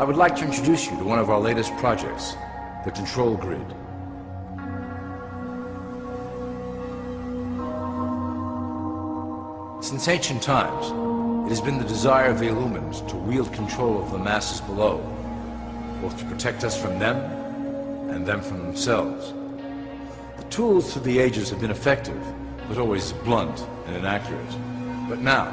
would like to introduce you to one of our latest projects, the Control Grid. Since ancient times, it has been the desire of the Illumined to wield control of the masses below, both to protect us from them and them from themselves. The tools through the ages have been effective, but always blunt and inaccurate. But now,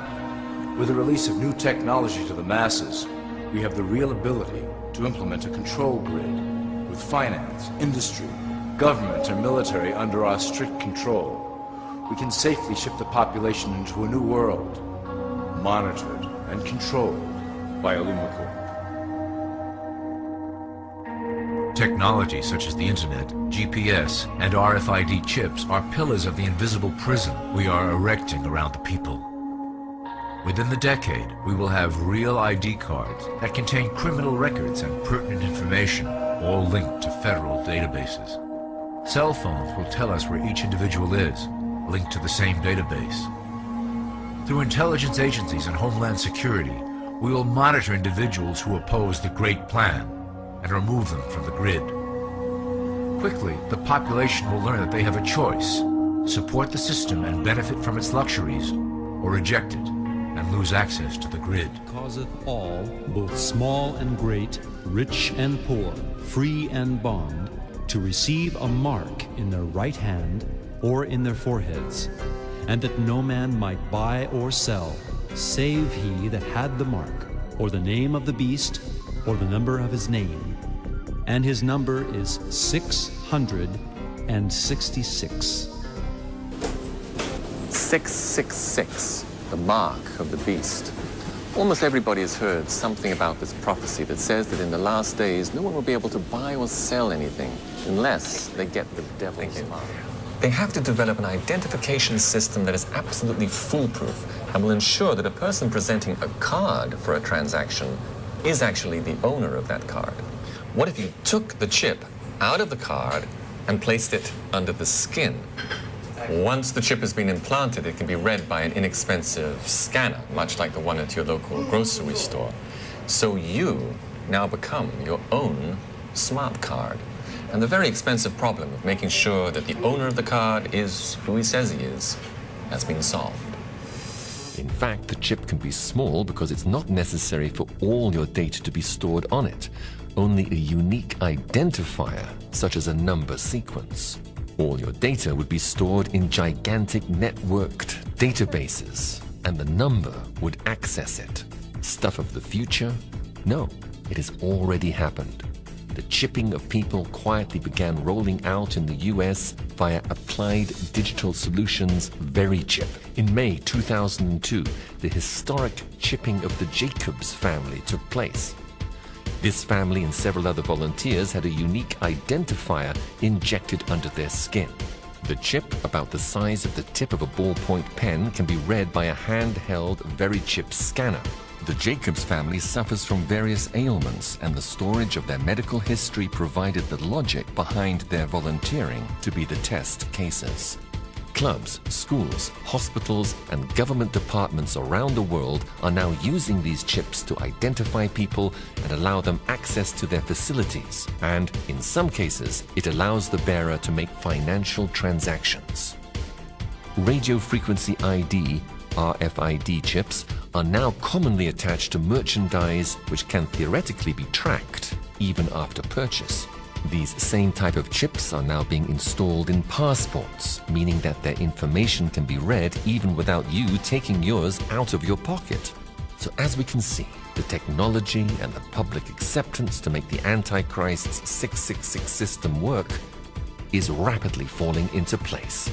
with the release of new technology to the masses, we have the real ability to implement a control grid with finance, industry, government, and military under our strict control. We can safely ship the population into a new world, monitored and controlled by Illumicorp. Technology such as the internet, GPS, and RFID chips are pillars of the invisible prison we are erecting around the people. Within the decade, we will have real ID cards that contain criminal records and pertinent information, all linked to federal databases. Cell phones will tell us where each individual is, linked to the same database. Through intelligence agencies and Homeland Security, we will monitor individuals who oppose the Great Plan and remove them from the grid. Quickly, the population will learn that they have a choice: support the system and benefit from its luxuries, or reject it and lose access to the grid. Causeth all, both small and great, rich and poor, free and bond, to receive a mark in their right hand or in their foreheads, and that no man might buy or sell, save he that had the mark, or the name of the beast, or the number of his name. And his number is 666. 666, the mark of the beast. Almost everybody has heard something about this prophecy that says that in the last days, no one will be able to buy or sell anything unless they get the devil's mark. They have to develop an identification system that is absolutely foolproof and will ensure that a person presenting a card for a transaction is actually the owner of that card. What if you took the chip out of the card and placed it under the skin? Once the chip has been implanted, it can be read by an inexpensive scanner, much like the one at your local grocery store. So you now become your own smart card. And the very expensive problem of making sure that the owner of the card is who he says he is has been solved. In fact, the chip can be small because it's not necessary for all your data to be stored on it. Only a unique identifier, such as a number sequence. All your data would be stored in gigantic networked databases, and the number would access it. Stuff of the future? No, it has already happened. The chipping of people quietly began rolling out in the US via Applied Digital Solutions VeriChip. In May 2002, the historic chipping of the Jacobs family took place. This family and several other volunteers had a unique identifier injected under their skin. The chip, about the size of the tip of a ballpoint pen, can be read by a handheld VeriChip scanner. The Jacobs family suffers from various ailments, and the storage of their medical history provided the logic behind their volunteering to be the test cases. Clubs, schools, hospitals, and government departments around the world are now using these chips to identify people and allow them access to their facilities. And in some cases, it allows the bearer to make financial transactions. Radio frequency ID, RFID chips, are now commonly attached to merchandise which can theoretically be tracked even after purchase. These same type of chips are now being installed in passports, meaning that their information can be read even without you taking yours out of your pocket. So as we can see, the technology and the public acceptance to make the Antichrist's 666 system work is rapidly falling into place.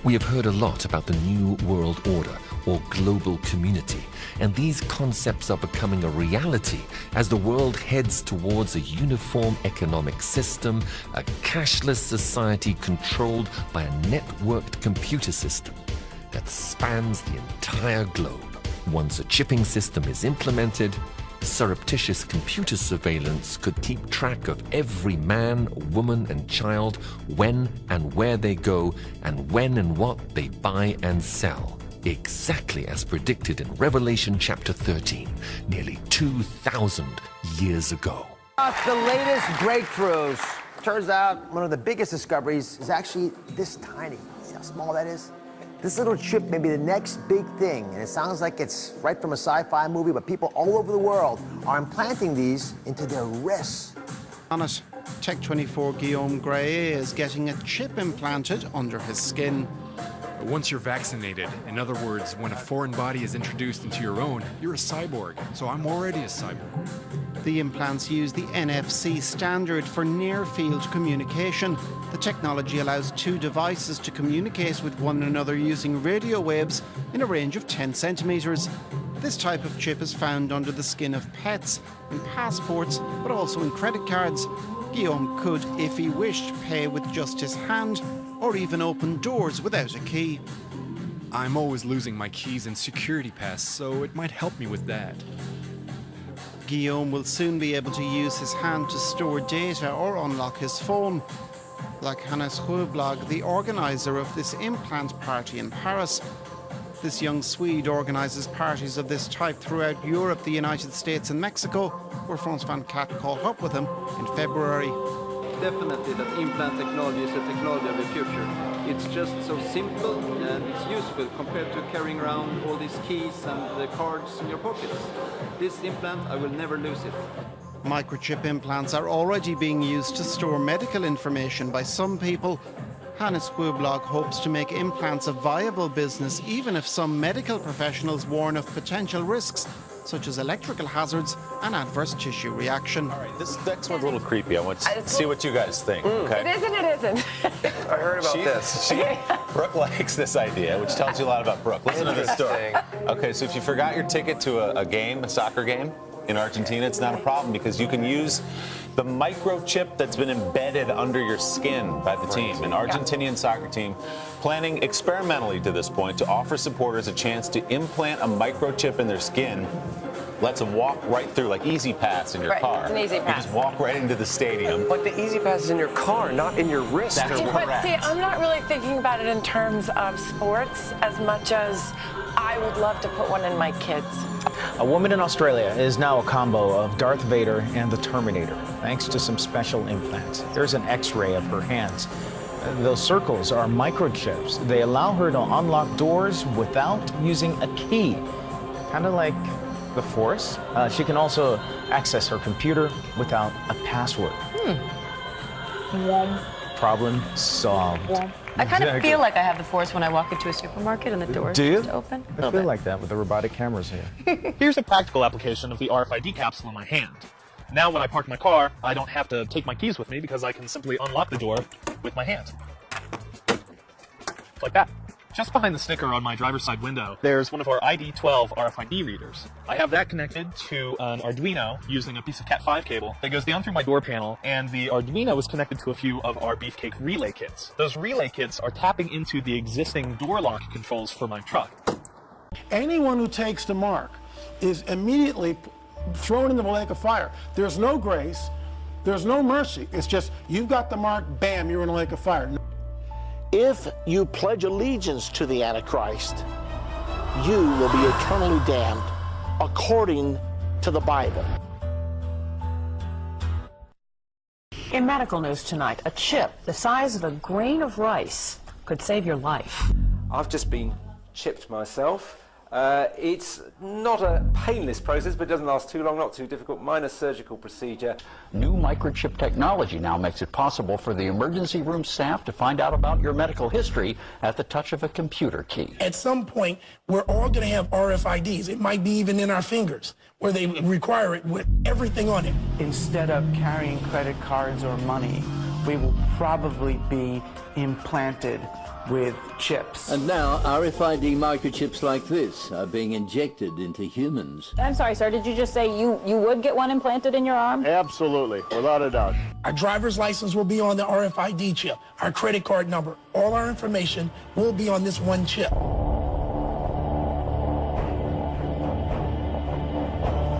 We have heard a lot about the New World Order or global community, and these concepts are becoming a reality as the world heads towards a uniform economic system, a cashless society controlled by a networked computer system that spans the entire globe. Once a chipping system is implemented, surreptitious computer surveillance could keep track of every man, woman, and child, when and where they go, and when and what they buy and sell. exactly as predicted in Revelation chapter 13, nearly 2,000 years ago. The latest breakthroughs. Turns out one of the biggest discoveries is actually this tiny. See how small that is? This little chip may be the next big thing, and it sounds like it's right from a sci-fi movie, but people all over the world are implanting these into their wrists. On it, Tech24 Guillaume Gray is getting a chip implanted under his skin. Once you're vaccinated, in other words, when a foreign body is introduced into your own, you're a cyborg. So I'm already a cyborg. The implants use the NFC standard for near-field communication. The technology allows two devices to communicate with one another using radio waves in a range of 10 centimeters. This type of chip is found under the skin of pets, in passports, but also in credit cards. Guillaume could, if he wished, pay with just his hand, or even open doors without a key. I'm always losing my keys and security pass, so it might help me with that. Guillaume will soon be able to use his hand to store data or unlock his phone. Like Hannes Röblog, the organizer of this implant party in Paris. This young Swede organizes parties of this type throughout Europe, the United States and Mexico, where Frans van Kat caught up with him in February. Definitely that implant technology is the technology of the future. It's just so simple and it's useful compared to carrying around all these keys and the cards in your pockets. This implant, I will never lose it. Microchip implants are already being used to store medical information by some people. Hannes Röblog hopes to make implants a viable business, even if some medical professionals warn of potential risks, such as electrical hazards and adverse tissue reaction. All right, this next one's a little creepy. I want to see what you guys think, okay? It isn't, it isn't. I heard about this. Brooke likes this idea, which tells you a lot about Brooke. Listen to this story. Okay, so if you forgot your ticket to a soccer game in Argentina, it's not a problem because you can use the microchip that's been embedded under your skin by the team. An Argentinian soccer team planning experimentally to this point to offer supporters a chance to implant a microchip in their skin. Lets them walk right through, like Easy Pass in your car. It's an easy pass. You just walk right into the stadium. But the Easy Pass is in your car, not in your wrist. That's correct. But see, I'm not really thinking about it in terms of sports as much as I would love to put one in my kids. A woman in Australia is now a combo of Darth Vader and the Terminator, thanks to some special implants. There's an X-ray of her hands. Those circles are microchips. They allow her to unlock doors without using a key, kind of like the Force. She can also access her computer without a password. Problem solved. I kind of feel like I have the Force when I walk into a supermarket and the doors just open. I feel like that with the robotic cameras here. Here's a practical application of the RFID capsule in my hand. Now when I park my car, I don't have to take my keys with me because I can simply unlock the door with my hand. Like that. Just behind the sticker on my driver's side window, there's one of our ID12 RFID readers. I have that connected to an Arduino using a piece of Cat5 cable that goes down through my door panel, and the Arduino is connected to a few of our Beefcake relay kits. Those relay kits are tapping into the existing door lock controls for my truck. Anyone who takes the mark is immediately thrown into the lake of fire. There's no grace, there's no mercy. It's just, you've got the mark, bam, you're in a lake of fire. If you pledge allegiance to the Antichrist, you will be eternally damned according to the Bible. In medical news tonight, a chip the size of a grain of rice could save your life. I've just been chipped myself. It's not a painless process, but it doesn't last too long, not too difficult, minor surgical procedure. New microchip technology now makes it possible for the emergency room staff to find out about your medical history at the touch of a computer key. At some point, we're all going to have RFIDs. It might be even in our fingers, where they require it with everything on it. Instead of carrying credit cards or money, we will probably be implanted with chips. And now RFID microchips like this are being injected into humans. I'm sorry, sir, did you just say you would get one implanted in your arm? Absolutely, without a doubt. Our driver's license will be on the RFID chip. Our credit card number, all our information will be on this one chip.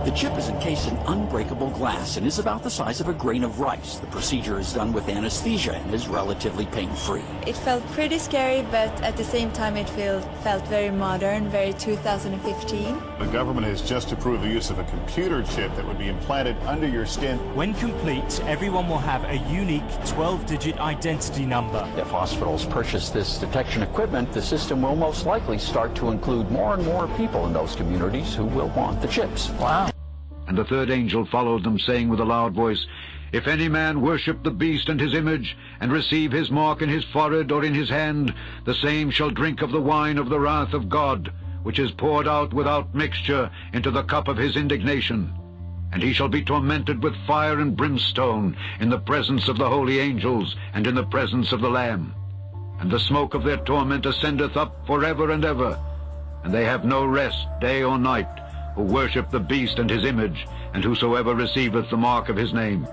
The chip is encased in unbreakable glass and is about the size of a grain of rice. The procedure is done with anesthesia and is relatively pain-free. It felt pretty scary, but at the same time it felt very modern, very 2015. The government has just approved the use of a computer chip that would be implanted under your skin. When complete, everyone will have a unique 12-digit identity number. If hospitals purchase this detection equipment, the system will most likely start to include more and more people in those communities who will want the chips. Wow. And the third angel followed them, saying with a loud voice, If any man worship the beast and his image, and receive his mark in his forehead or in his hand, the same shall drink of the wine of the wrath of God, which is poured out without mixture into the cup of his indignation. And he shall be tormented with fire and brimstone in the presence of the holy angels and in the presence of the Lamb. And the smoke of their torment ascendeth up forever and ever. And they have no rest day or night, who worship the beast and his image, and whosoever receiveth the mark of his name.